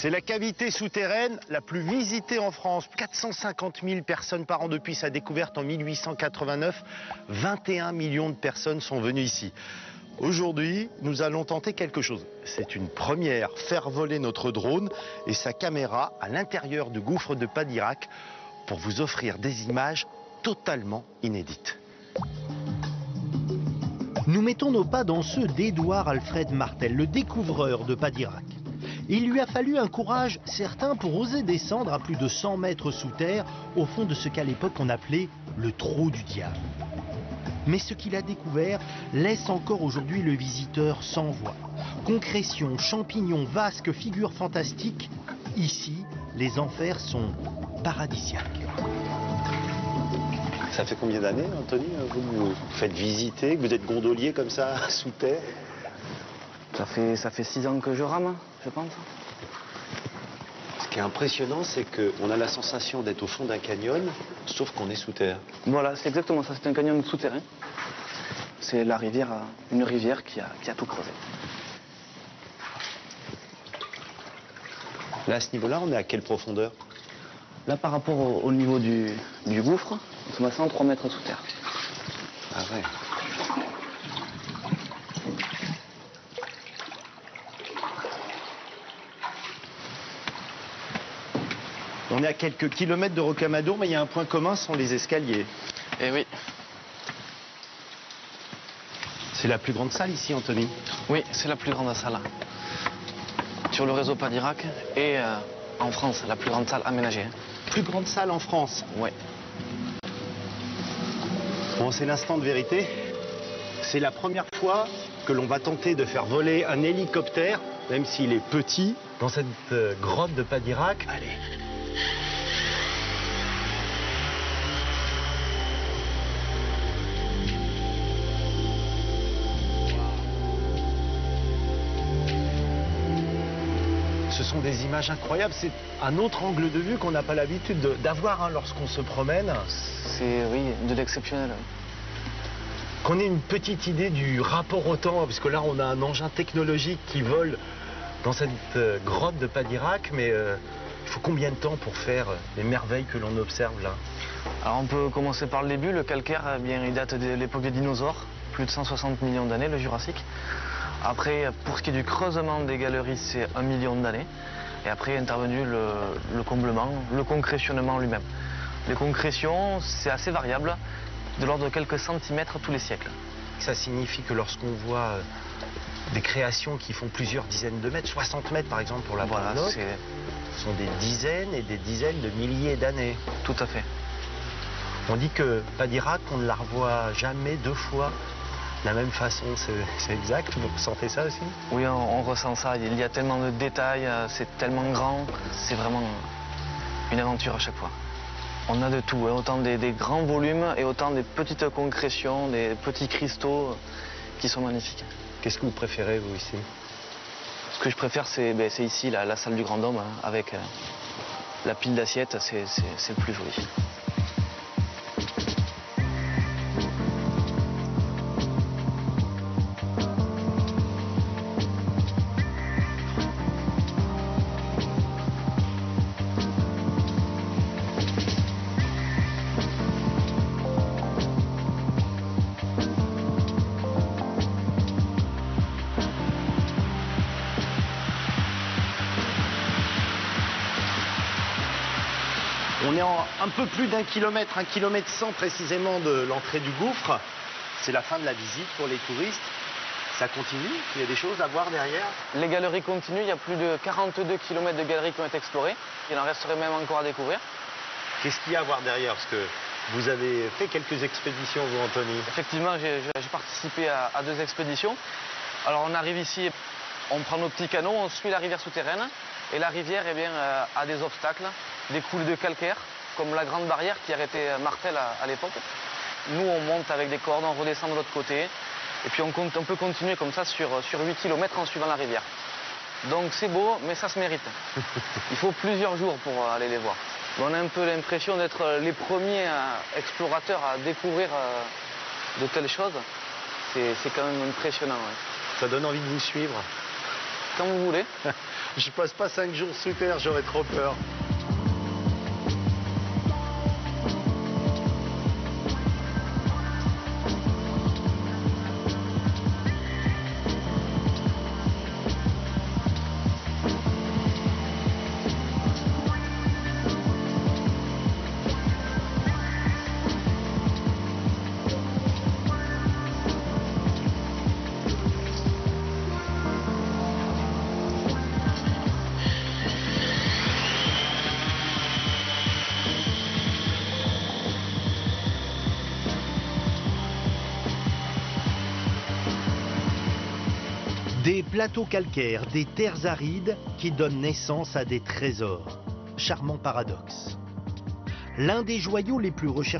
C'est la cavité souterraine la plus visitée en France. 450 000 personnes par an depuis sa découverte en 1889. 21 millions de personnes sont venues ici. Aujourd'hui, nous allons tenter quelque chose. C'est une première, faire voler notre drone et sa caméra à l'intérieur du gouffre de Padirac pour vous offrir des images totalement inédites. Nous mettons nos pas dans ceux d'Édouard Alfred Martel, le découvreur de Padirac. Il lui a fallu un courage certain pour oser descendre à plus de 100 mètres sous terre, au fond de ce qu'à l'époque on appelait le trou du diable. Mais ce qu'il a découvert laisse encore aujourd'hui le visiteur sans voix. Concrétions, champignons, vasques, figures fantastiques. Ici, les enfers sont paradisiaques. Ça fait combien d'années, Anthony, vous faites visiter, que vous êtes gondolier comme ça, sous terre? Ça fait 6 ans que je rame, je pense. Ce qui est impressionnant, c'est qu'on a la sensation d'être au fond d'un canyon, sauf qu'on est sous terre. Voilà, c'est exactement ça, c'est un canyon souterrain. C'est la rivière, une rivière qui a tout creusé. Là, à ce niveau-là, on est à quelle profondeur? Là, par rapport au niveau du gouffre, nous sommes à 103 mètres sous terre. Ah ouais. On est à quelques kilomètres de Rocamadour, mais il y a un point commun, ce sont les escaliers. Eh oui. C'est la plus grande salle ici, Anthony? Oui, c'est la plus grande salle. Sur le réseau Padirac et en France, la plus grande salle aménagée. Plus grande salle en France? Oui. Bon, c'est l'instant de vérité. C'est la première fois que l'on va tenter de faire voler un hélicoptère, même s'il est petit, dans cette grotte de Padirac. Allez. Ce sont des images incroyables, c'est un autre angle de vue qu'on n'a pas l'habitude d'avoir lorsqu'on se promène. C'est, oui, de l'exceptionnel. Qu'on ait une petite idée du rapport au temps, parce que là on a un engin technologique qui vole dans cette grotte de Padirac, mais il faut combien de temps pour faire les merveilles que l'on observe là? Alors on peut commencer par le début, le calcaire, eh bien, il date de l'époque des dinosaures, plus de 160 millions d'années, le Jurassique. Après, pour ce qui est du creusement des galeries, c'est 1 million d'années. Et après est intervenu le comblement, le concrétionnement lui-même. Les concrétions, c'est assez variable, de l'ordre de quelques centimètres tous les siècles. Ça signifie que lorsqu'on voit des créations qui font plusieurs dizaines de mètres, 60 mètres par exemple pour la voilà, ce sont des dizaines et des dizaines de milliers d'années. Tout à fait. On dit que Padirac, on ne la revoit jamais deux fois de la même façon, c'est exact? Vous ressentez ça aussi? Oui, on ressent ça. Il y a tellement de détails, c'est tellement grand. C'est vraiment une aventure à chaque fois. On a de tout, hein, autant des grands volumes et autant des petites concrétions, des petits cristaux qui sont magnifiques. Qu'est-ce que vous préférez, vous, ici? Ce que je préfère, c'est ici, la salle du Grand Dôme, hein, avec la pile d'assiettes, c'est le plus joli. On est en un peu plus d'1 kilomètre, 1 kilomètre 100 précisément de l'entrée du gouffre. C'est la fin de la visite pour les touristes. Ça continue? Il y a des choses à voir derrière? Les galeries continuent, il y a plus de 42 km de galeries qui ont été explorées. Il en resterait même encore à découvrir. Qu'est-ce qu'il y a à voir derrière? Parce que vous avez fait quelques expéditions, vous, Anthony. Effectivement, j'ai participé à 2 expéditions. Alors on arrive ici, on prend nos petits canots, on suit la rivière souterraine. Et la rivière eh bien, a des obstacles, des coulées de calcaire, comme la grande barrière qui arrêtait Martel à l'époque. Nous, on monte avec des cordes, on redescend de l'autre côté. Et puis on peut continuer comme ça sur 8 km en suivant la rivière. Donc c'est beau, mais ça se mérite. Il faut plusieurs jours pour aller les voir. On a un peu l'impression d'être les premiers explorateurs à découvrir de telles choses. C'est quand même impressionnant. Ouais. Ça donne envie de vous suivre? quand vous voulez. Je passe pas 5 jours sous terre, j'aurais trop peur. Des plateaux calcaires, des terres arides qui donnent naissance à des trésors. Charmant paradoxe. L'un des joyaux les plus recherchés